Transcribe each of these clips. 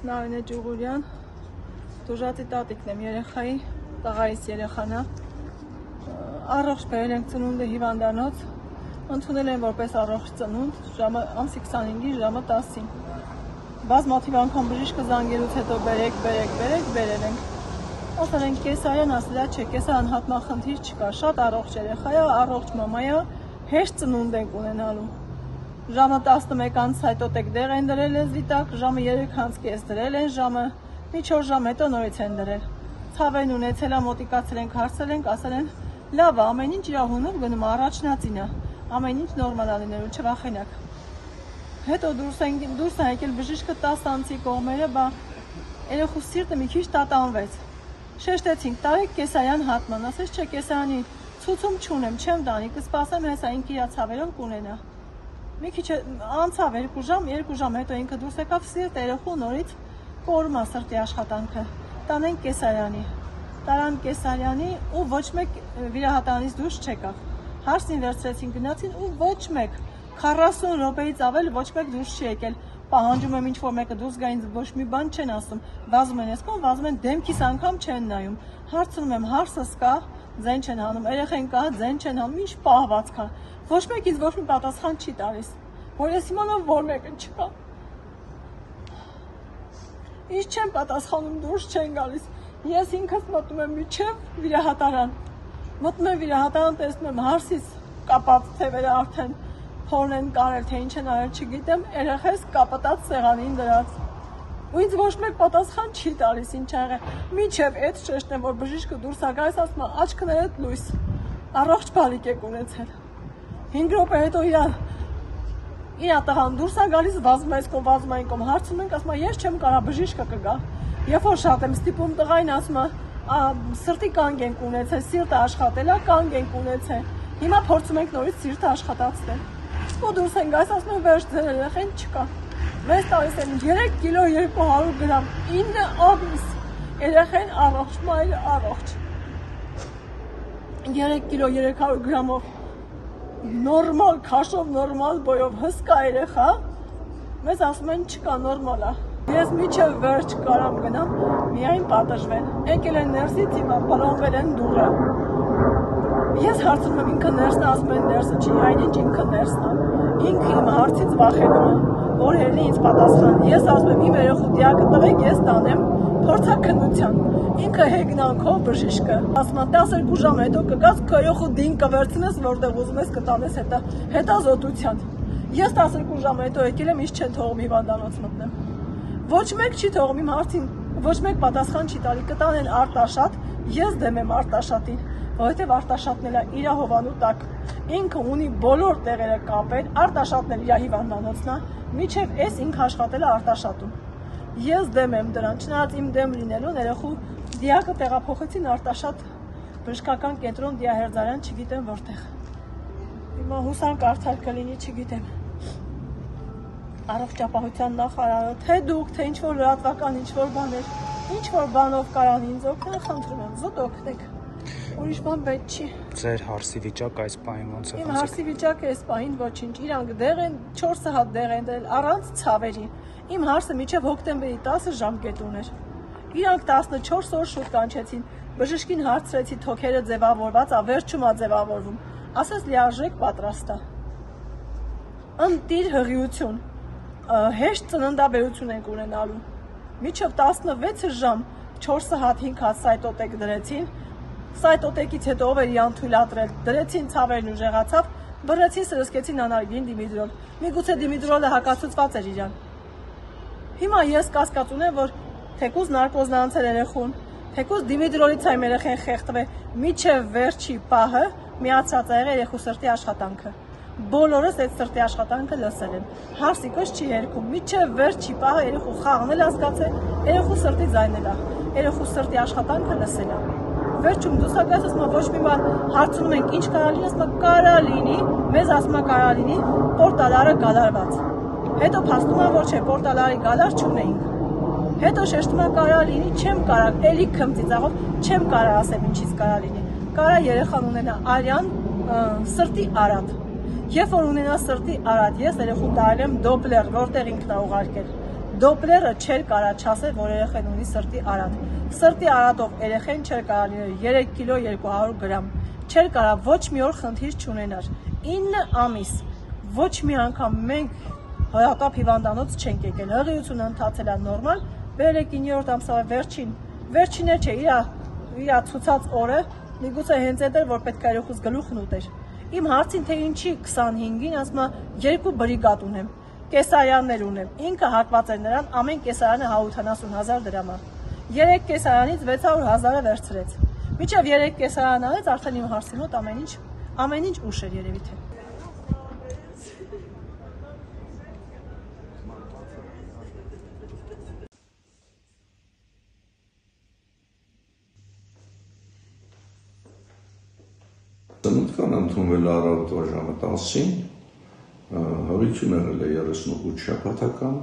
Նարինե Ջուղուրյան, դուժատի տատիկն եմ երեխայի, տղայիս երեխան է, առողջ բերել ենք ծնունդը հիվանդանոց, ընդունել են որպես առողջ ծնունդ, ամսի 25-ին ժամը 10-ին, բազմաթիվ անգամ բժիշկը զանգելուց հետո բերել ենք, ասել ենք կեսարյան, ասել է չէ, կեսարյան հատմախնդիր չկա, շատ առողջ երեխա է, առողջ մամա է, հեշտ ծնունդ ենք ունենալու, ժամը 11-ից հայտոտեք դեղ են դրել լեզվի տակ, ժամը 3-ից դրել են, ժամը մի 4 ժամ հետո նորից են դրել, ցավեն ունեցել է, մոտիկացել ենք, հարցել ենք, ասել են լավ է, ամեն ինչ իր հունով գնում է, առաջնածին է, ամեն ինչ նորմալ է լինելու, չվախենաք, հետո դուրս է եկել բժիշկը 10 անցի կողմերը, բա երեխու սիրտը մի քիչ տատանվեց, շեշտեցինք, տարեք կեսարյան հատման, ասեց չէ կեսարյանի ցուցում չունեմ, չեմ տանի, կսպասեմ հեսա ինքը իր ցավերով կունենա։ Մի քիչ անցավ 2 ժամ հետո ինքը դուրս եկավ սիրտ երեխու նորից կորում է սրտի աշխատանքը։ Տանենք կեսարյանի։ Տարան կեսարյանի ու ոչ մեկ վիրահատանից դուրս չեկավ։ Հարսին վերցրեցին գնացին ու ոչ մեկ 40 րոպեից ավել ոչ մեկ դուրս չի եկել։ Պահանջում եմ ինչ-որ մեկը դուրս գա ինձ ոչ մի բան չեն ասում։ Վազում են եսկոն, վազում են դեմքիս անգամ չեն նայում։ Հարցնում եմ հարսս կա, ձեն չեն հանում, երեխեն կա, ձեն չեն հանում, ինչ պահվածք է։ Ոչ մեկից ոչ մի պատասխան չի տալիս, որ ես իմանամ որ մեկը չկա։ Ինչ չեն պատասխանում, դուրս չեն գալիս։ Ես ինքս մտնում եմ միջև վիրահատարան։ Մտնում եմ վիրահատարան, տեսնում եմ հարսից կապած թևերը արդեն փորն են կարել, թե ինչ են արել, չգիտեմ, երեխես կապտած սեղանին դրած։ Ու ինձ ոչ մեկ պատասխան չի տալիս ինչ ա եղել։ Մինչև այդ շեշտեմ, որ բժիշկը դուրս ա գալիս, ասում է աչքներդ լույս, առողջ բալիկ եք ունեցել։ 5 րոպե հետո իր տղան դուրս ա գալիս, վազում է այսքան, վազում է այնքան, հարցում ենք, ասում է ես չեմ կարա, բժիշկը կգա։ Երբ որ շատ եմ ստիպում տղային, ասում է սրտի կանգ ենք ունեցել, սիրտը աշխատել է, կանգ ենք ունեցել։ Հիմա փորձում ենք նորից սիրտը աշխատացնել։ Ու դուրս են գալիս, ասում են վերջ ձեր երեխեն չկա։ Մեզ տալիս են 3 կիլո 200 գրամ, 9 ամիս, երեխեն առողջ, մայրը առողջ։ 3 կիլո 300 գրամով, նորմալ քաշով, նորմալ բոյով, հսկա երեխա, մեզ ասում են չկա, նորմալ է։ Ես միջև վերջ կարամ գնամ, միայն պատժվեն, եկել են ներսից, հիմա բլոնվել են դուռը։ Ես հարցնում եմ ինքը ներսն է, ասում են ներսը չի, այնինչ ինքը ներսն է, ինքը իմ հարցից վախենում է, որ ելնի ինձ պատասխան, ես ասում եմ իմ երեխու դիակը տվեք, ես տանեմ փորձաքննության, ինքը հեգնանքով բժիշկը, ասում են 12 ժամ հետո կգաս, քո երեխու դին կվերցնես, որտեղ ուզում ես կտանես հետազոտության, ես 12 ժամ հետո եկել եմ, ինձ չեն թողում հիվանդանոց մտնեմ, ոչ մեկ չի թողում իմ հարցին, ոչ մեկ պատասխան չի տալի, կտանեն Արտաշատ, ես դեմ եմ Արտաշատին, որովհետև Արտաշատն էլ է իր հովանու տակ, ինքը ունի բոլոր տեղերը կապել, Արտաշատն էլ իր հիվանդանոցն է, միջև էս ինքը աշխատել է Արտաշատում։ Ես դեմ եմ դրան, չնայած իմ դեմ լինելուն երեխու դիակը տեղափոխեցին Արտաշատ բժշկական կենտրոն դիահերձարան, չգիտեմ որտեղ։ Հիմա հուսանք արդար կլինի, չգիտեմ։ Առողջապահության նախարարը, թե դուք, թե ինչ-որ լրատվական, ինչ-որ բաներ, ինչ-որ բանով կարան ինձ օգնել, խնդրում եմ, զուտ օգնեք։ Ուրիշ բան պետք չի։ Ձեր հարսի վիճակը այս պահին ոնց է։ Իմ հարսի վիճակը այս պահին ոչինչ, իրանք դեղ են 4 հատ դեղ են դրել առանց ցավերի։ Իմ հարսը մինչև հոկտեմբերի 10-ը ժամկետ ուներ։ Իրանք 14 օր շուտ կանչեցին։ Բժշկին հարցրեցի թոքերը ձևավորված, վերջում է ձևավորվում։ Ասես լիարժեք պատրաստ է։ Ընտիր հղիություն։ Հեշտ ծննդաբերություն ենք ունենալու։ Մինչև 16 ժամ 4 հատ 5 հատ սայտոտեք դրեցին։ Սայտոտեկից հետո ով էր իրան թույլատրել, դրեցին ցավերն ուժեղացավ, բռնեցին, սրսկեցին անարգին դիմիդրոլ։ Միգուցե դիմիդրոլը հակացուցված էր իրան։ Հիմա ես կասկած ունեմ, որ թեկուզ նարկոզն անցել երեխուն, թեկուզ դիմիդրոլից այմ երեխեն խեղդվել, միջև վերջի պահը միացած ա եղել երեխու սրտի աշխատանքը։ Բոլորս այդ սրտի աշխատանքը լսել են։ Հարսիկոս չի երգում, միջև վերջի պահը երեխու խաղն էլ հասկացել, երեխու սրտի ձայնել է, երեխու սրտի աշխատանքը լսել է։ Վերջում դուսակայս ասում է ոչ մի բան, հարցնում ենք ինչ կարա լինի, ասում է կարա լինի, մեզ ասում է կարա լինի պորտալարը գալարված։ Հետո փաստում է որ չէ, պորտալարի գալար չունեինք։ Հետո շեշտում է կարա լինի, չեմ կարա, էլի քմծիծաղով, չեմ կարա ասեմ ինչից կարա լինի։ Կարա երեխան ունենա արյան սրտի արատ։ Երբ որ ունենա սրտի արատ, ես երեխուն տարել եմ դոպլեր, որտեղ ինքն է ուղարկել։ Դոպլերը չէր կարա չասել, որ երեխեն ունի սրտի արատ։ Սրտի արատով երեխեն չէր կարա լինել 3 կիլո 200 գրամ։ Չէր կարա ոչ մի օր խնդիր չունենար։ 9 ամիս ոչ մի անգամ մենք հոյակապ հիվանդանոց չենք եկել։ Հղիությունը ընթացել է նորմալ, բերել եք 9-րդ ամսվա վերջինը չէ, իր ցուցած օրը, միգուցե հենց այդ էր, որ պետք է երեխուս գլուխն ուտեր։ Իմ հարցին թե ինչի 25-ին ասում է 2 բրիգադ ունեմ, կեսարյաններ ունեմ, ինքը հակված էր նրան, ամեն կեսարյանը 180,000 դրամ է, 3 կեսարյանից 600,000-ը վերցրեց, մինչև 3 կեսարյան արեց, արդեն իմ հարցի մոտ ամեն ինչ ուշ էր երևի թե։ Ծնունդքան ընդունվել առավոտվա ժամը 10-ին, հավիճում եղել է 38 շաբաթական,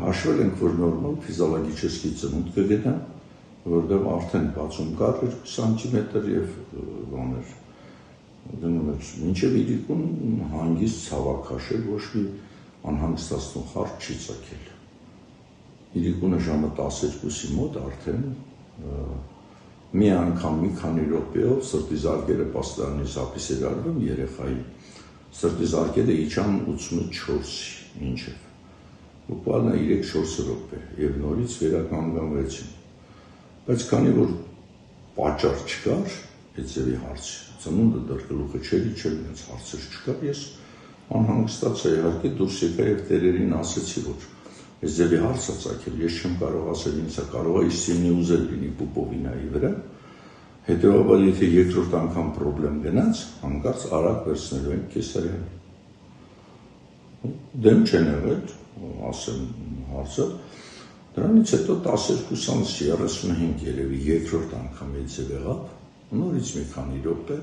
հաշվել ենք, որ նորմալ ֆիզիոլոգիչեսկի ծնունդ կգնա, որտեղ արդեն բացում կար 2 սանտիմետր և բաներ, գնում էր մինչև իրիկուն հանգիստ ցավակ քաշել, ոչ մի անհանգստացնող հարց չի ծագել։ Իրիկունը ժամը 12-ի մոտ արդեն մի անգամ մի քանի րոպեով սրտի զարկերը պաստարանից ափիս էր արվում երեխայի, սրտի զարկերը իջան 84-ի մինչև, բուկվալն 3-4 րոպե և նորից վերականգնվեցին, բայց քանի որ պատճառ չկար, այդ ձևի հարցի, ծնունդը դեռ գլուխը չէր իջել, ինձ հարցեր չկար, ես անհանգստացա իհարկե դուրս եկա և տերերին ասեցի, որ այս ձևի հարց է ծագել, ես չեմ կարող ասել, ինձ կարող է իսինի ուզել լինի պուպովինայի վրա, հետևաբար եթե երկրորդ անգամ պրոբլեմ գնաց, հանկարծ արագ վերցնելու ենք կեսարյան։ Դեմ չեն եղել, ասեմ հարցը, դրանից հետո 12:35 երևի երկրորդ անգամ այդ ձև եղավ, նորից մի քանի րոպե,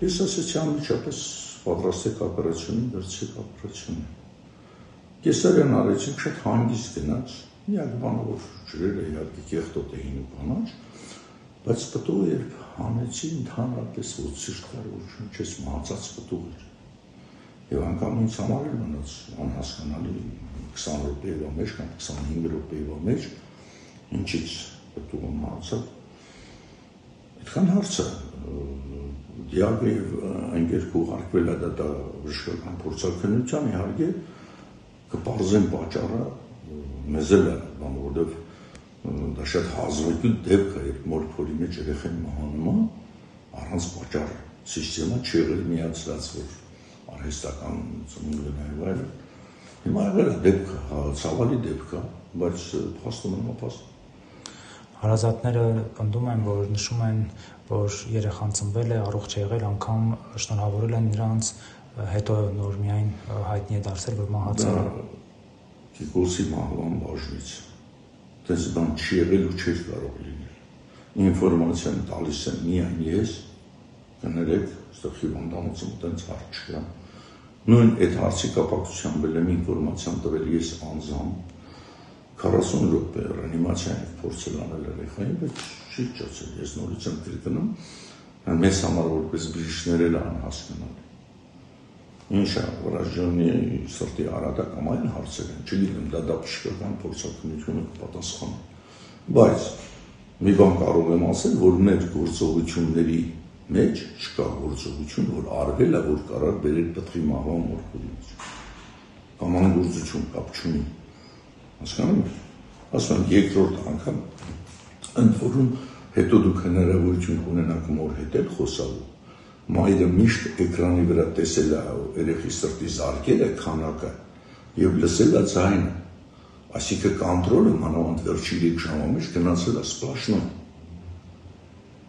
ես ասեցի անմիջապես պատրաստեք օպերացիոնին, վերցրեք օպերացիոնին։ Կեսարյան արեցինք, շատ հանգիստ գնաց, միակ բանը, որ ջրերը իհարկե կեղտոտ էին ու կանաչ, բայց պտուղը երբ հանեցի, ընդհանրապես ոչ սիրտ կար, որ չես մահացած պտուղ էր։ Եվ անգամ ինձ համար էլ մնաց անհասկանալի 20 րոպեվա մեջ կամ 25 րոպեվա մեջ, ինչից պտուղը մահացավ։ Այդքան հարցը դիագրեվ ընկերք ուղարկվել է դա բժշկական փորձաքննության, իհարկե կպարզեն պատճառը մեզ էլ է, որովհետև դա շատ հազվագյուտ դեպք է, երբ մորփոլի մեջ երեխան մահանում է, առանց պատճառ սիստեմա չի եղել միացրած, որ արհեստական ծնունդ գնայով այլն։ Հիմա եղել է դեպքը, ցավալի դեպք է, բայց փաստում եմ ապաստ։ Հարազատները պնդում են, որ նշում են, որ երեխան ծնվել է, առողջ է եղել, անգամ շնորհավորել են նրանց, հետո նոր միայն հայտնի է դարձել, որ մահացել է։ Կիկոսի մահվան բաժնից, դες բան չի եղել ու չէր կարող լինել։ Ինֆորմացիան տալիս եմ միայն ես, կներեք, ստեղ հիվանդանոցը մտենց հարց չկա։ Նույն այդ հարցի կապակցությամբ եմ ինֆորմացիան տվել ես անձամբ, 40 րոպե ռեանիմացիայով փորձել անել երեխային, բայց չի ճացել, ես նորից եմ կրկնում, մեզ համար որպես բժիշկներ էլ անհասկանալի։ Ինչ է, վրաժյոնի սրտի արատա կամ այլ հարցեր են, չգիտեմ, դա բժշկական փորձաքննությունը կպատասխանի։ Բայց մի բան կարող եմ ասել, որ մեր գործողությունների մեջ չկա գործողություն, որ արվել է, որ կարող բերել պտղի մահվան մորփոլի մեջ։ Կամ անգործություն կապ չունի։ Հասկանում եք, ասում եմ երկրորդ անգամ, ընդ որում հետո դուք հնարավորություն կունենաք մոր հետ էլ խոսալու, մայրը միշտ էկրանի վրա տեսել է երեխի սրտի զարկերը, քանակը և լսել է ձայնը, այսինքն կոնտրոլը մանավանդ վերջի 3 ժամվա մեջ գնացել է սպլաշնում։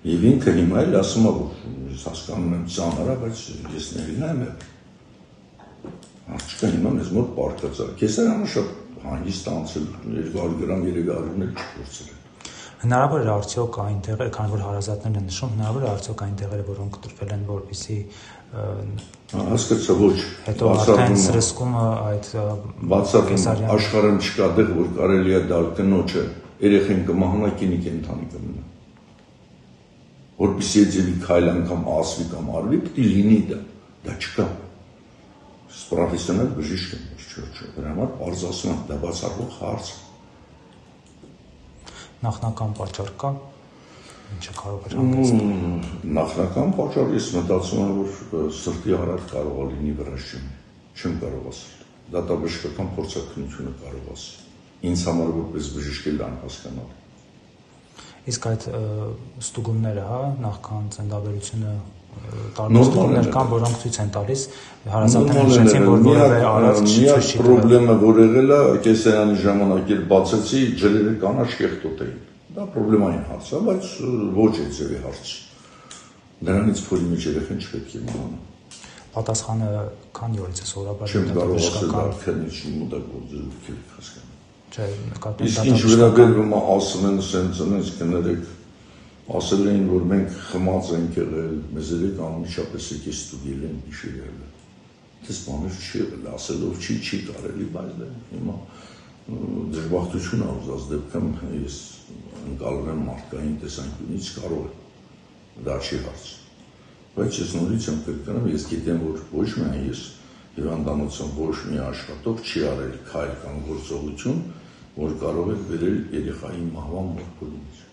Եվ ինքը հիմա էլ ասում է, որ ես հասկանում եմ ծանր է, բայց ես ներինայում եմ։ Աղջիկը հիմա մեզ մոտ պարկած է, կեսարյանը շատ հանգիստ անցել, 200 գրամ 300 էլ չփորձել են։ Հնարավոր է արդյոք այն տեղերը, քանի որ հարազատներն են նշում, հնարավոր է արդյոք այն տեղերը, որոնք կտրվել են, որպեսզի հասկացա ոչ։ Հետո արդեն սրսկումը այդ բացառում աշխարհում չկա դեղ, որ կարելի է դալ կնոջը երեխեն կմահանա կինի կենթանի կմնա։ Որպեսզի ձևի քայլ անգամ ասվի կամ արվի, պետք է լինի դա չկա։ պրոֆեսիոնալ բժիշկ եմ, չէ, դրա համար բարձ ասում եմ, դա բացառվող հարց։ Նախնական պատճառ կա, ինչը կարող է հանգեցնել։ Նախնական պատճառ ես մտածում եմ, որ սրտի հարած կարող է լինի վրաշում, չեմ կարող ասել։ Դատաբժշկական փորձաքննությունը կարող ասել։ Ինձ համար որպես բժիշկ էլ անհասկանալ։ Իսկ այդ ստուգումները, հա, նախքան ծննդաբերությունը տարբեր ստուգումներ կան, որոնք ցույց են տալիս հարազատները նշեցին, որ որևէ արած ցույց չի տվել։ Պրոբլեմը որ եղել է, կեսարանի ժամանակ էլ բացեցի, ջրերը կանաչ կեղտոտ էին։ Դա պրոբլեմային հարց է, բայց ոչ այդ ձևի հարց։ Դրանից փոլի մեջ երեխան չպետք է մնա։ Պատասխանը քանի օրից է սովորաբար չեմ կարող ասել, դա քնից մոտակորձը ուրքեր հասկանում։ Չէ, նկատի իսկ ինչ վերաբերվում է ասում են սենց կներեք, ասել էին, որ մենք խմած ենք եղել, մեզ երեք անմիջապես եկի ստուգել են իշերել։ Դες բաներ չի եղել, ասելով չի կարելի, բայց դա հիմա դժբախտություն է ուզած դեպքում ես ընկալում եմ մարդկային տեսանկյունից կարող է, դա չի հարց։ Բայց ես նորից եմ կրկնում, ես գիտեմ, որ ոչ միայն ես հիվանդանոցում ոչ մի աշխատող չի արել քայլ կամ գործողություն, որ կարող է բերել երեխայի մահվան մորքոլից։